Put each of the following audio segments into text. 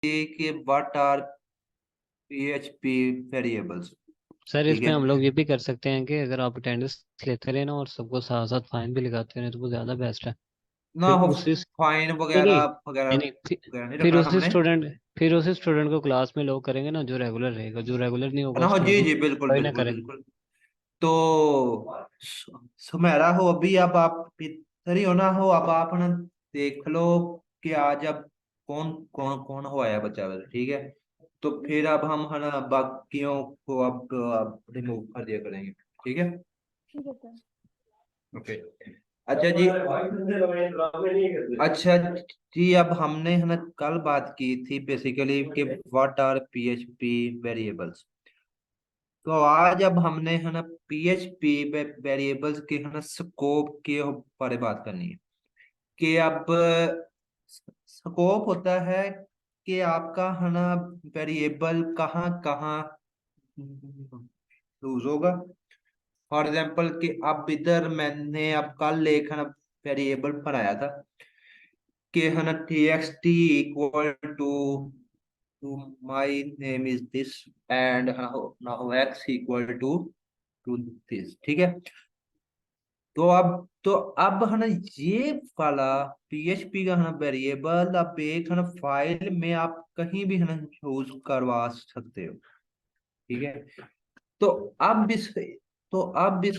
कि what are PHP variables. Sir ठीक इसमें है हम लोग ये भी कर सकते हैं कि अगर आप अटेंडेंस लेते रहे ना और सबको साथ साथ फाइन भी लगाते रहे तो वो ज्यादा बेस्ट है। ना फिर हो, उसी फाइन नहीं वगैरह नहीं वगैरह नहीं नहीं वगैरह नहीं फिर रखना उसी हमने। स्टूडेंट फिर उसी स्टूडेंट को क्लास में लोग करेंगे ना, जो रेगुलर रहेगा। जो रेगुलर नहीं होगा ना हो, उसको जी लोग जी, बिल्कुल कोई ना बिल्कुल करेंगे। बिल्कुल। तो सुमेरा हो, अभी अब आप इधर ही हो ना हो, अब आप ना देख लो कि आज अब कौन कौन कौन हो आया बच्चा वाला, ठीक है। तो फिर अब हम है ना बाकियों को अब रिमूव कर दिया करेंगे, ठीक है। ठीक है सर। ओके। अच्छा जी। अच्छा जी, अब हमने है ना कल बात की थी बेसिकली कि व्हाट आर पीएचपी वेरिएबल्स। तो आज अब हमने है ना पीएचपी वेरिएबल्स के है ना स्कोप के बारे में बात करनी है। कि अब स्कोप होता है कि आपका है ना वेरिएबल कहाँ कहाँ यूज होगा। फॉर एग्जाम्पल कि अब इधर मैंने अब कल एक है ना वेरिएबल बनाया था कि है ना T X T equal to to my name is this and now X equal to this, ठीक है। तो अब है ना ये वाला पीएचपी का है ना वेरिएबल आप एक है ना फाइल में आप कहीं भी है ना यूज करवा सकते हो, ठीक है। तो अब इस तो अब इस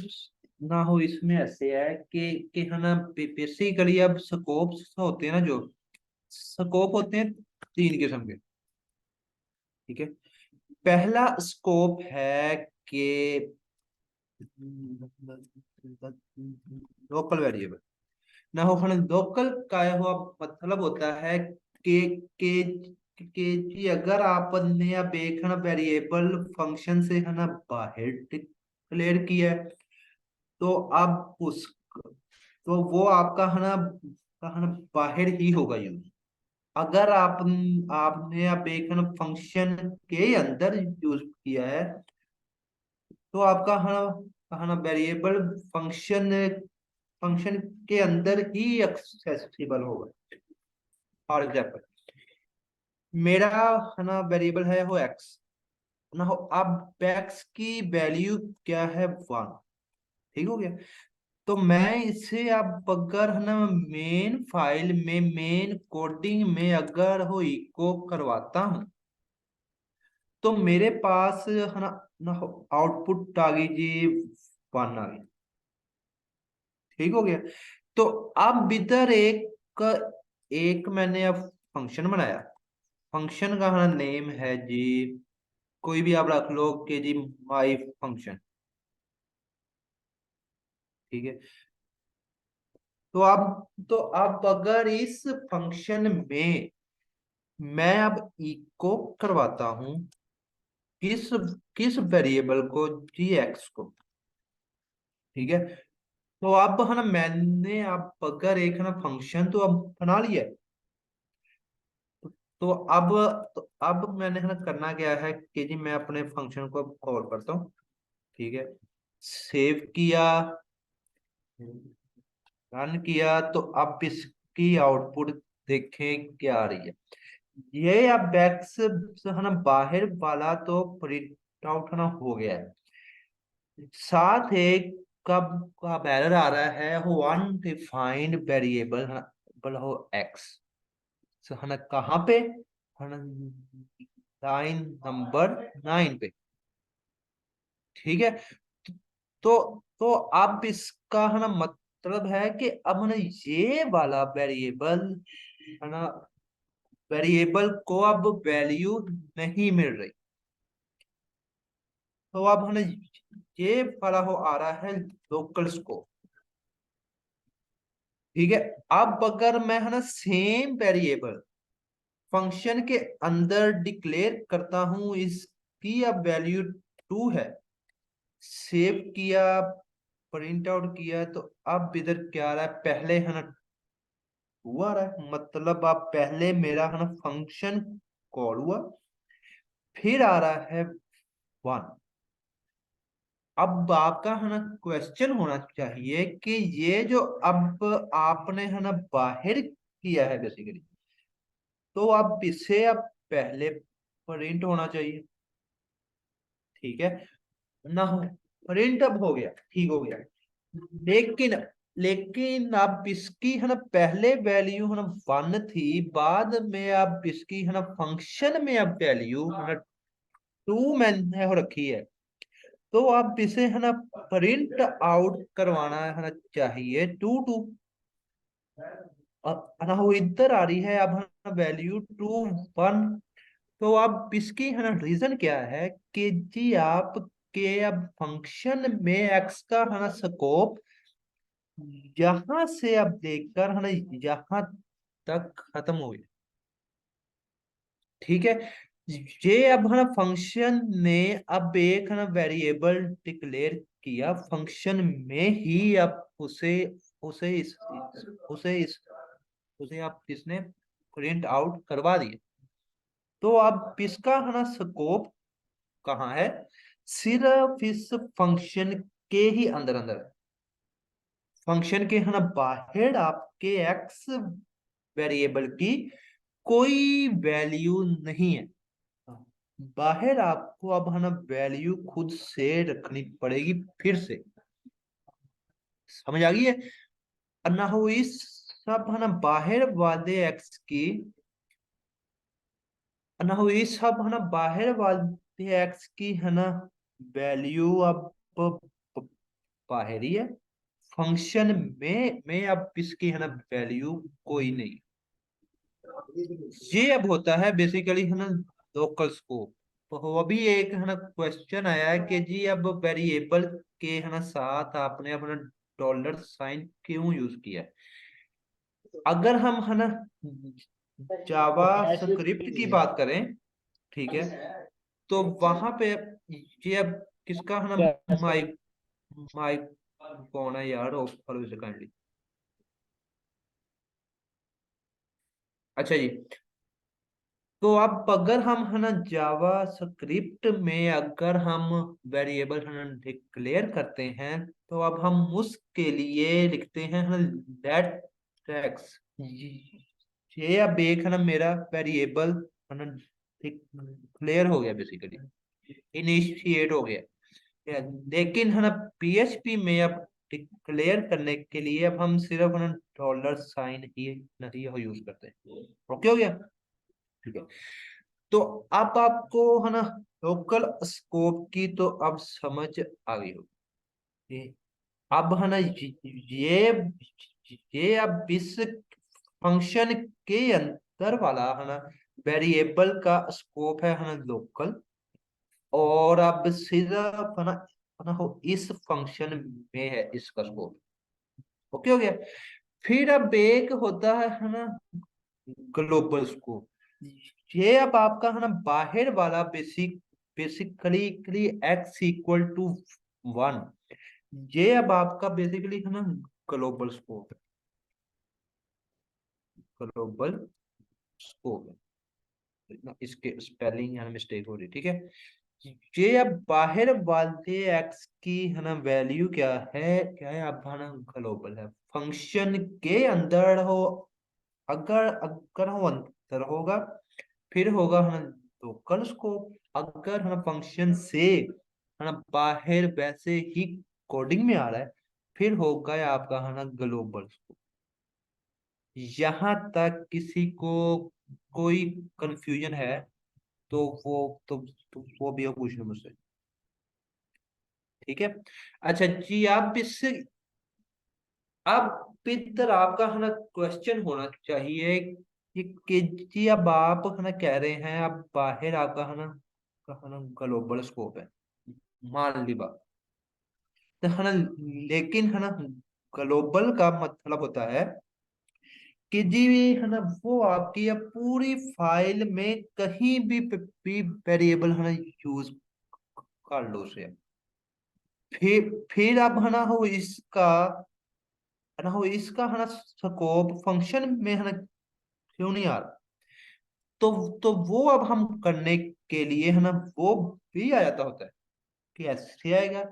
ना हो, इसमें ऐसे है कि है ना बेसिकली अब स्कोप्स होते हैं ना, जो स्कोप होते हैं तीन किस्म के, ठीक है। पहला स्कोप है कि लोकल वेरिएबल ना हो, खाना लोकल का हुआ मतलब होता है कि कि जी अगर आपने अब एक है ना वेरिएबल फंक्शन से है ना बाहर डिक्लेयर किया है, तो अब उस तो वो आपका है ना बाहर ही होगा यूज। अगर आपने अब एक है ना फंक्शन के अंदर यूज किया है, तो आपका है ना वेरिएबल फंक्शन फंक्शन के अंदर ही एक्सेसिबल होगा। फॉर एग्जाम्पल मेरा है ना वेरिएबल है वो एक्स ना हो, अब एक्स की वैल्यू क्या है, वन, ठीक हो गया। तो मैं इसे अब अगर है ना मेन फाइल में मेन कोडिंग में अगर हो इको करवाता हूं, तो मेरे पास है ना आउटपुट आ गई जी, वन आ गई, ठीक हो गया। तो अब इधर एक एक मैंने अब फंक्शन बनाया। फंक्शन का है नेम है जी, कोई भी आप रख लो कि जी माई फंक्शन, ठीक है। तो अब अगर इस फंक्शन में मैं अब इको करवाता हूं किस किस वेरिएबल को, जी एक्स को, ठीक है। तो अब है ना मैंने अब अगर एक है ना फंक्शन तो अब बना लिया है। तो अब अब मैंने है ना करना क्या है कि जी मैं अपने फंक्शन को कॉल करता हूँ, ठीक है। सेव किया, रन किया, तो अब इसकी आउटपुट देखें क्या आ रही है। ये अब बैक से है ना बाहर वाला तो प्रिंट आउट है ना हो गया है। साथ एक कब का एरर आ रहा है हो अनडिफाइंड वेरिएबल हो एक्स, है ना कहाँ पे, है ना लाइन नंबर 9 पे, ठीक है। तो अब इसका है ना मतलब है कि अब है ना ये वाला वेरिएबल है ना वेरिएबल को अब वैल्यू नहीं मिल रही। तो अब है ना ये वाला हो आ रहा है लोकल स्कोप, ठीक है। अब अगर मैं है ना सेम वेरिएबल फंक्शन के अंदर डिक्लेयर करता हूं, इसकी अब वैल्यू 2 है, सेव किया, प्रिंट आउट किया, तो अब इधर क्या आ रहा है, पहले है ना 2 आ रहा है, मतलब अब पहले मेरा है ना फंक्शन कॉल हुआ, फिर आ रहा है 1। अब आपका है ना क्वेश्चन होना चाहिए कि ये जो अब आपने है ना बाहर किया है बेसिकली, तो अब इसे अब पहले प्रिंट होना चाहिए, ठीक है ना। हो प्रिंट अब हो गया, ठीक हो गया। लेकिन लेकिन अब इसकी है ना पहले वैल्यू है ना 1 थी, बाद में अब इसकी है ना फंक्शन में अब वैल्यू है ना 2 मैंने हो रखी है। तो अब इसे है ना प्रिंट आउट करवाना है ना चाहिए 2 2। अब है ना वो इधर आ रही है, अब है ना वैल्यू 2 1। तो अब इसकी है ना रीजन क्या है कि जी आप के अब फंक्शन में एक्स का है ना स्कोप यहां से अब देखकर है ना यहाँ तक खत्म हो गया, ठीक है। ये अब है ना फंक्शन ने अब एक है ना वेरिएबल डिक्लेयर किया, फंक्शन में ही अब उसे इस उसे इस उसे आप इसने प्रिंट आउट करवा दिया। तो अब इसका है ना स्कोप कहाँ है, सिर्फ इस फंक्शन के ही अंदर अंदर है। फंक्शन के है ना बाहर आपके एक्स वेरिएबल की कोई वैल्यू नहीं है। बाहर आपको अब है ना वैल्यू खुद से रखनी पड़ेगी फिर से, समझ आ गई है। और ना हो इस सब है ना बाहर वाले एक्स की, और ना हो इस सब है ना बाहर वाले एक्स की है ना वैल्यू अब बाहर ही है। फंक्शन में अब इसकी है ना वैल्यू कोई नहीं। ये अब होता है बेसिकली है ना लोकल स्कोप। तो अभी एक है ना क्वेश्चन आया है कि जी अब वेरिएबल के है ना साथ आपने अपना डॉलर साइन क्यों यूज किया है। अगर हम है ना जावा स्क्रिप्ट की बात करें, ठीक है, तो वहां पे ये अब किसका है ना माइक माइक कौन है यार, ऑफ करो इसे काइंडली। अच्छा जी। तो अब अगर हम है ना जावा स्क्रिप्ट में अगर हम वेरिएबल है ना डिक्लेयर करते हैं, तो अब हम उसके लिए लिखते हैं है ना लेट टेक्स। ये अब एक है ना मेरा वेरिएबल है ना डिक्लेयर हो गया, बेसिकली इनिशिएट हो गया। लेकिन है ना पीएचपी में अब डिक्लेयर करने के लिए अब हम सिर्फ है ना डॉलर साइन ही नहीं यूज करते हैं। ओके हो गया, ठीक है। तो अब आपको है ना लोकल स्कोप की तो अब समझ आ गई होगी। अब है ना ये अब इस फंक्शन के अंदर वाला है ना वेरिएबल का स्कोप है ना लोकल। और अब सिर्फ है ना हो इस फंक्शन में है इसका स्कोप। ओके हो गया। फिर अब एक होता है ना ग्लोबल स्कोप। ये अब आपका है ना बाहर वाला बेसिकली एक्स इक्वल टू 1। ये अब आपका बेसिकली है ना ग्लोबल स्कोप है, ग्लोबल स्कोप है ना। इसके स्पेलिंग यहाँ मिस्टेक हो रही, ठीक है। ये अब बाहर वाले एक्स की है ना वैल्यू क्या है अब है ना ग्लोबल है। फंक्शन के अंदर हो, अगर अगर वो अंदर होगा फिर होगा है ना लोकल स्कोप। अगर है ना फंक्शन से है ना बाहर वैसे ही कोडिंग में आ रहा है फिर होगा आपका है ना ग्लोबल स्कोप। यहाँ तक किसी को कोई कंफ्यूजन है तो तो वो भी पूछ लो मुझसे, ठीक है। अच्छा जी, आप इससे अब इधर आपका है ना क्वेश्चन होना चाहिए कि जी अब आप है ना कह रहे हैं अब बाहर आपका है ना ग्लोबल स्कोप है, मान ली बात। तो है ना लेकिन है ना ग्लोबल का मतलब होता है कि जी है ना वो आपकी अब पूरी फाइल में कहीं भी वेरिएबल है ना यूज कर लो उसे। फिर अब है ना हो इसका है ना हो इसका है ना स्कोप फंक्शन में है ना क्यों नहीं आ रहा। तो वो अब हम करने के लिए है ना वो भी आ जाता होता है कि ऐसे आएगा।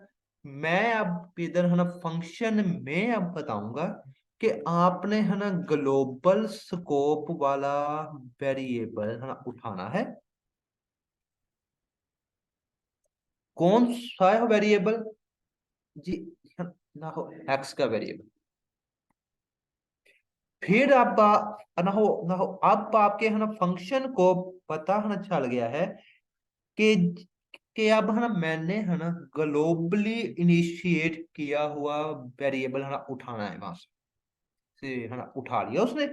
मैं अब इधर है ना फंक्शन में अब बताऊंगा कि आपने है ना ग्लोबल स्कोप वाला वेरिएबल है ना उठाना है। कौन सा है वेरिएबल जी? ना हो एक्स का वेरिएबल। फिर आप ना हो अब आपके है ना फंक्शन को पता है ना चल गया है कि अब है ना मैंने है ना ग्लोबली इनिशिएट किया हुआ वेरिएबल है ना उठाना है वहां से है ना उठा लिया उसने।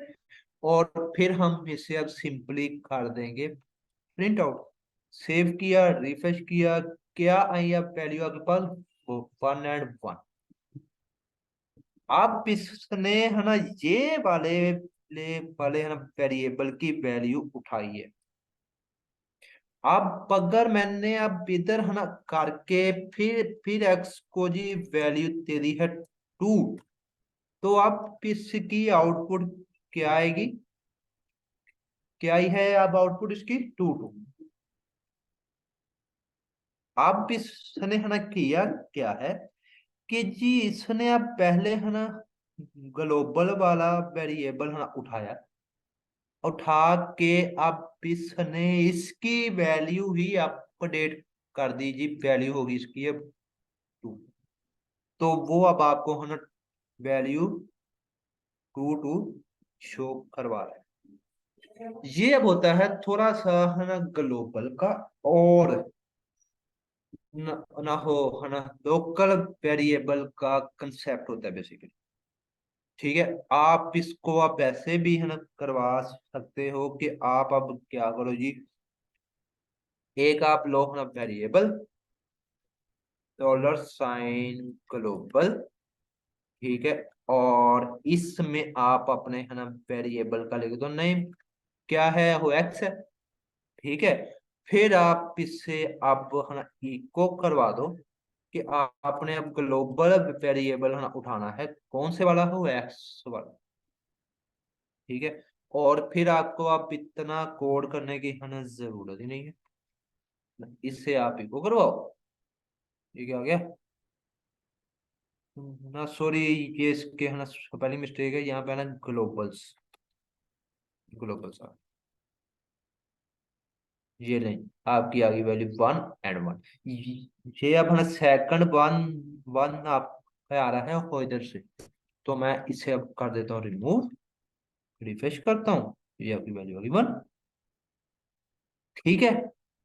और फिर हम इसे अब सिंपली कर देंगे प्रिंट आउट। सेव किया, रिफ्रेश किया, क्या आई अब वैल्यू आपके पास? 1 और 1। अब इसने है ना ये वाले है ना वेरिएबल की वैल्यू उठाई है। अब अगर मैंने अब इधर है ना करके फिर एक्स को जी वैल्यू दे दी है 2, तो अब इसकी आउटपुट क्या आएगी? क्या ही है अब आउटपुट इसकी? 2 2। अब इसने है ना किया क्या है कि जी इसने अब पहले है ना ग्लोबल वाला वेरिएबल है ना उठाया। उठा के अब इसने इसकी वैल्यू ही अपडेट कर दी जी। वैल्यू होगी इसकी अब 2। तो वो अब आपको है ना वैल्यू 2 2 शो करवा रहा है। ये अब होता है थोड़ा सा है ना ग्लोबल का। और ना हो है ना लोकल वेरिएबल का कंसेप्ट होता है बेसिकली। ठीक है, आप इसको आप ऐसे भी है ना करवा सकते हो कि आप अब क्या करो जी, एक आप लो है ना वेरिएबल $साइन ग्लोबल। ठीक है, और इसमें आप अपने है ना वेरिएबल का लिख दो नेम। क्या है वो? एक्स है। ठीक है, फिर आप इससे आप है ना इको करवा दो कि आपने अब ग्लोबल वेरिएबल है ना उठाना है। कौन से वाला? हो एक्स वाला। ठीक है, और फिर आपको आप इतना कोड करने की है ना जरूरत ही नहीं है। इससे आप इको करवाओ। ये क्या हो गया? ना सॉरी, ये इसके है ना पहली मिस्टेक है यहाँ पे है ना ग्लोबल्स। ग्लोबल्स ये नहीं, आपकी आ गई वैल्यू 1 और 1। ये अब है ना सेकंड 1 1 आप आ रहा है वो इधर से। तो मैं इसे अब कर देता हूँ रिमूव। रिफ्रेश करता हूँ, ये आपकी वैल्यू होगी 1। ठीक है,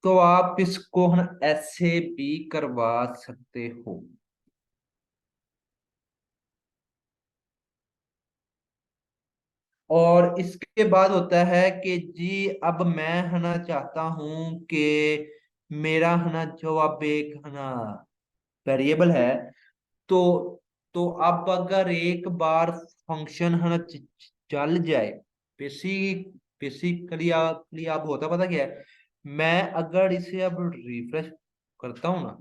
तो आप इसको है ना ऐसे भी करवा सकते हो। और इसके बाद होता है कि जी अब मैं है ना चाहता हूं कि मेरा है ना जो अब एक है ना वेरिएबल है। तो अब अगर एक बार फंक्शन है ना चल जाए, बेसिकली आप होता पता क्या है? मैं अगर इसे अब रिफ्रेश करता हूं ना,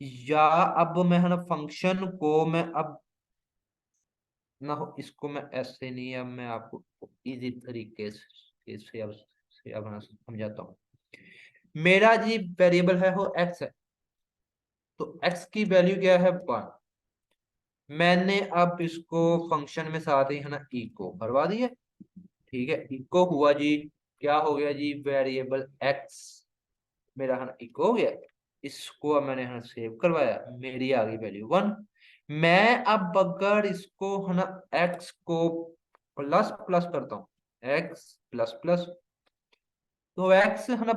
या अब मैं है ना फंक्शन को मैं अब ना हो इसको मैं ऐसे नहीं, अब मैं आपको इजी तरीके से अब ना समझाता हूँ। मेरा जी वेरिएबल है वो एक्स है। तो एक्स की वैल्यू क्या है? 1। मैंने अब इसको फंक्शन में साथ ही है ना इको करवा दिया। ठीक है, इको हुआ जी। क्या हो गया जी? वेरिएबल एक्स मेरा है ना इको हो गया। इसको अब मैंने है ना सेव करवाया, मेरी आ गई वैल्यू 1। मैं अब अगर इसको है ना एक्स को प्लस प्लस करता हूँ, एक्स प्लस प्लस, तो एक्स है ना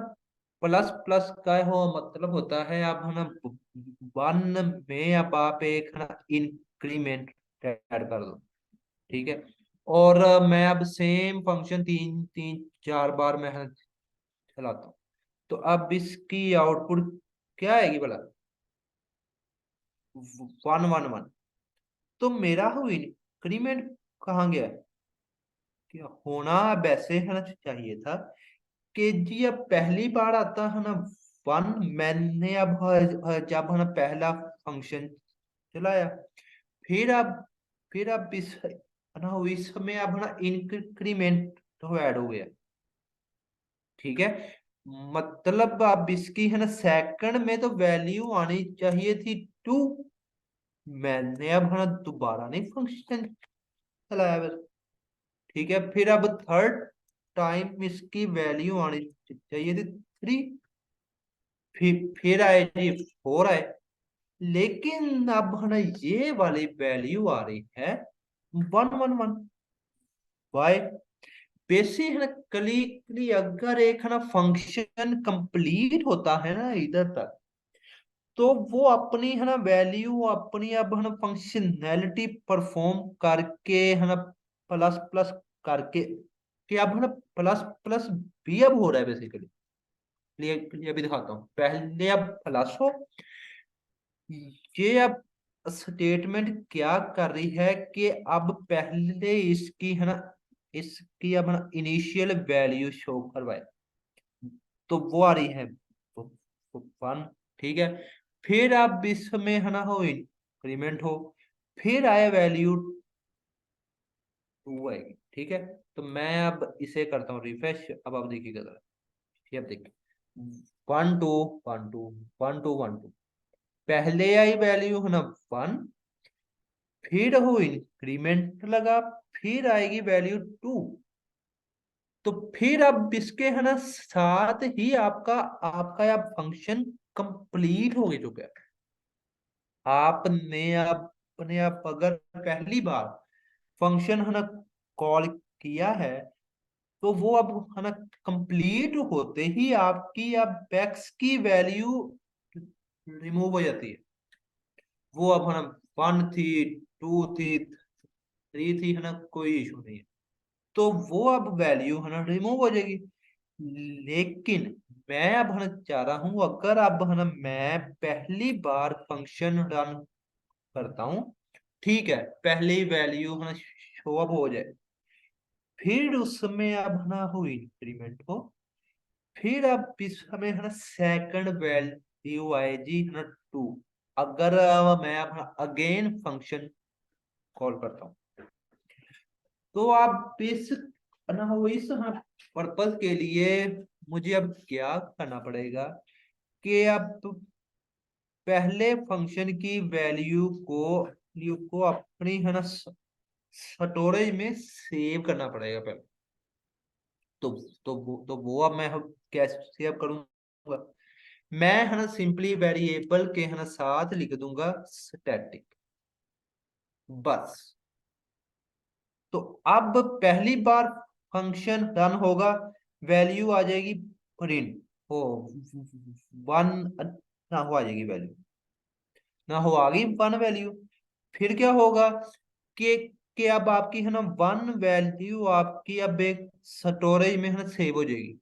प्लस प्लस का हो मतलब होता है अब है ना 1 में अब आप एक है ना इंक्रीमेंट ऐड कर दो। ठीक है, और मैं अब सेम फंक्शन 3 3 4 बार मैं है ना चलाता हूँ। तो अब इसकी आउटपुट क्या आएगी भला? 1 1 1। तो मेरा हो इंक्रीमेंट कहाँ गया? क्या होना वैसे है ना चाहिए था कि जी अब पहली बार आता है ना 1। मैंने अब जब है ना पहला फंक्शन चलाया, फिर अब इस है ना इसमें अब है ना इंक्रीमेंट तो ऐड हो गया। ठीक है, मतलब अब इसकी है ना सेकंड में तो वैल्यू आनी चाहिए थी 2। मैंने अब है ना दोबारा नहीं फंक्शन चलाया बस। ठीक है, फिर अब थर्ड टाइम इसकी वैल्यू आनी चाहिए थी 3, फिर आए जी 4 आए। लेकिन अब है ना ये वाली वैल्यू आ रही है 111। वाई? बेसिकली अगर एक है ना फंक्शन कंप्लीट होता है ना इधर तक, तो वो अपनी है ना वैल्यू अपनी अब है ना फंक्शनैलिटी परफॉर्म करके है ना प्लस प्लस करके, कि अब है ना प्लस प्लस भी अब हो रहा है बेसिकली। ये भी दिखाता हूँ, पहले अब प्लस हो, ये अब स्टेटमेंट क्या कर रही है कि अब पहले इसकी है ना, इसकी अब ना इनिशियल वैल्यू शो करवाए, तो वो आ रही है 1। ठीक है, फिर अब इसमें है ना हो इंक्रीमेंट हो, फिर आए वैल्यू 2 आएगी। ठीक है, तो मैं अब इसे करता हूँ रिफ्रेश, अब आप देखिएगा जरा। ये अब देखिए 1 2 1 2 1 2 1 2, पहले आई वैल्यू है ना 1, फिर हो इंक्रीमेंट लगा, फिर आएगी वैल्यू 2। तो फिर अब इसके है ना साथ ही आपका आपका अब फंक्शन कंप्लीट हो चुका है। आपने अपने आप अगर पहली बार फंक्शन है ना कॉल किया है, तो वो अब है ना कंप्लीट होते ही आपकी अब एक्स की वैल्यू रिमूव हो जाती है। वो अब है ना 1 थी, 2 थी, 3 थी, है ना कोई इशू नहीं है। तो वो अब वैल्यू है ना रिमूव हो जाएगी। लेकिन मैं अब है ना चाह रहा हूं, अगर अब है ना मैं पहली बार फंक्शन रन करता हूं, ठीक है, पहली वैल्यू है ना शो अप हो जाए, फिर उसमें अब है ना हो इंक्रीमेंट हो, फिर अब इसमें है ना सेकंड वैल्यू आए जी है ना 2। अगर मैं अब अगेन फंक्शन कॉल करता हूँ, तो आप इस ना हो इस पर्पज के लिए मुझे अब क्या करना पड़ेगा कि अब पहले फंक्शन की वैल्यू को अपनी है ना स्टोरेज में सेव करना पड़ेगा पहले। तो वो अब मैं कैसे सेव करूंगा? मैं है ना सिंपली वेरिएबल के है ना साथ लिख दूंगा स्टैटिक, बस। तो अब पहली बार फंक्शन रन होगा, वैल्यू आ जाएगी प्रिंट हो 1, ना हो आ जाएगी वैल्यू, ना हो आ गई 1 वैल्यू। फिर क्या होगा कि अब आपकी है ना 1 वैल्यू आपकी अब एक स्टोरेज में है ना सेव हो जाएगी।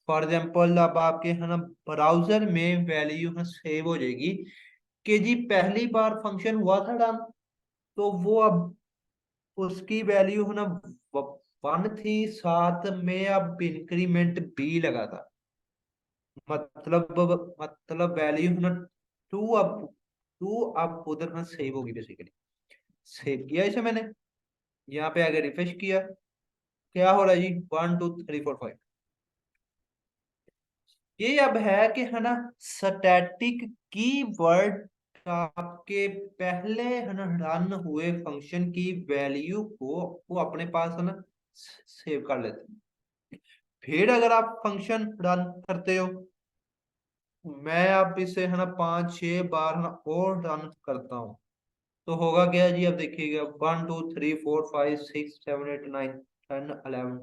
फॉर एग्जाम्पल अब आपके है ना ब्राउजर में वैल्यू है सेव हो जाएगी कि जी पहली बार फंक्शन हुआ था रन, तो वो अब उसकी वैल्यू है ना 1 थी, साथ में अब इंक्रीमेंट बी लगा था। मतलब वैल्यू है ना 2 अब 2 अब उधर ना सेव होगी बेसिकली। सेव किया इसे मैंने, यहाँ पे आगे रिफ्रेश किया, क्या हो रहा है जी 1 2 3 4 5। ये अब है कि है ना स्टैटिक की वर्ड आपके पहले है ना रन हुए फंक्शन की वैल्यू को वो अपने पास है ना सेव कर लेते हैं। फिर अगर आप फंक्शन रन करते हो, मैं अब इसे है ना 5 6 बार है ना और रन करता हूँ, तो होगा क्या जी? अब देखिएगा 1 2 3 4 5 6 7 8 9 10 11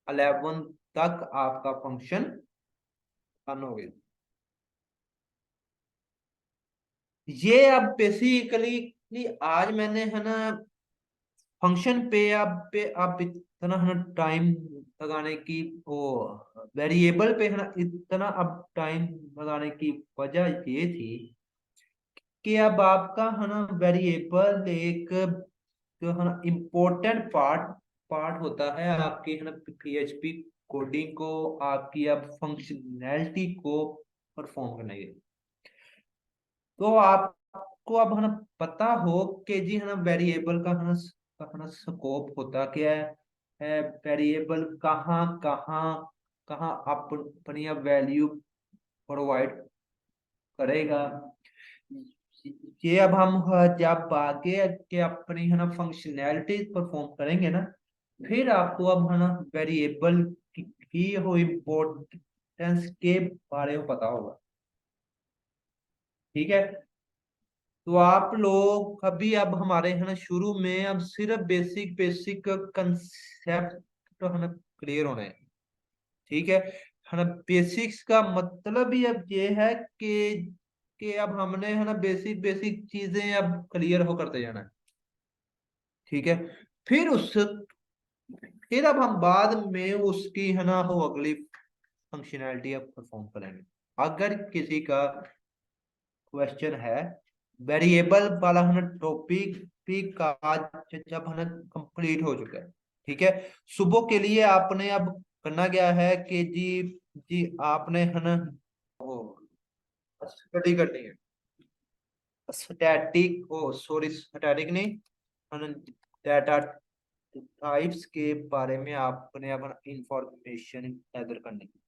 11 तक आपका फंक्शन रन हो गया। ये अब बेसिकली आज मैंने है ना फंक्शन पे आप इतना है ना टाइम लगाने की वो वेरिएबल पे है ना इतना अब टाइम लगाने की वजह ये थी कि अब आपका है ना वेरिएबल एक जो है ना इम्पोर्टेंट पार्ट पार्ट होता है आपकी है ना पीएचपी कोडिंग को, आपकी अब फंक्शनैलिटी को परफॉर्म करने के लिए। तो आपको अब है ना पता हो कि जी है ना वेरिएबल का है ना स्कोप होता क्या है, वेरिएबल कहाँ कहाँ कहाँ अपनी वैल्यू प्रोवाइड करेगा। ये अब हम जब आगे के अपनी है ना फंक्शनैलिटी परफॉर्म करेंगे ना, फिर आपको अब है ना वेरिएबल की हो इम्पोर्टेंस के बारे में पता होगा। ठीक है। तो आप लोग अभी अब हमारे है ना शुरू में अब सिर्फ बेसिक बेसिक कंसेप्ट तो है ना क्लियर होने हैं। ठीक है ना। बेसिक्स का मतलब ही अब ये है कि अब हमने है ना बेसिक बेसिक चीजें अब क्लियर हो करते जाना है। ठीक है। फिर उस फिर अब हम बाद में उसकी है ना हो अगली फंक्शनैलिटी अब परफॉर्म करेंगे। अगर किसी का क्वेश्चन है वेरिएबल वाला है ना टॉपिक भी का जब है ना कंप्लीट हो चुका है। ठीक है। सुबह के लिए आपने अब करना क्या है कि जी आपने है ना वो स्टडी करनी है स्टैटिक ओ सॉरी स्टैटिक नहीं है ना डाटा टाइप्स के बारे में आपने अपना इंफॉर्मेशन गैदर करनी है।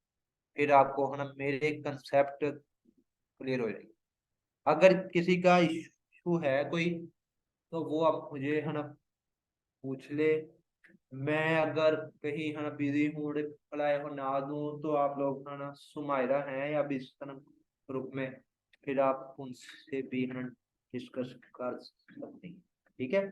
फिर आपको है ना मेरे कंसेप्ट क्लियर हो जाएगी। अगर किसी का इशू है कोई तो वो आप मुझे है ना पूछ ले। मैं अगर कहीं है ना बिजी हूँ रिप्लाई हो ना दूं तो आप लोग है ना सुमायरा हैं या बिस्तर ग्रुप में, फिर आप उनसे भी है ना डिस्कस कर सकते हैं। ठीक है।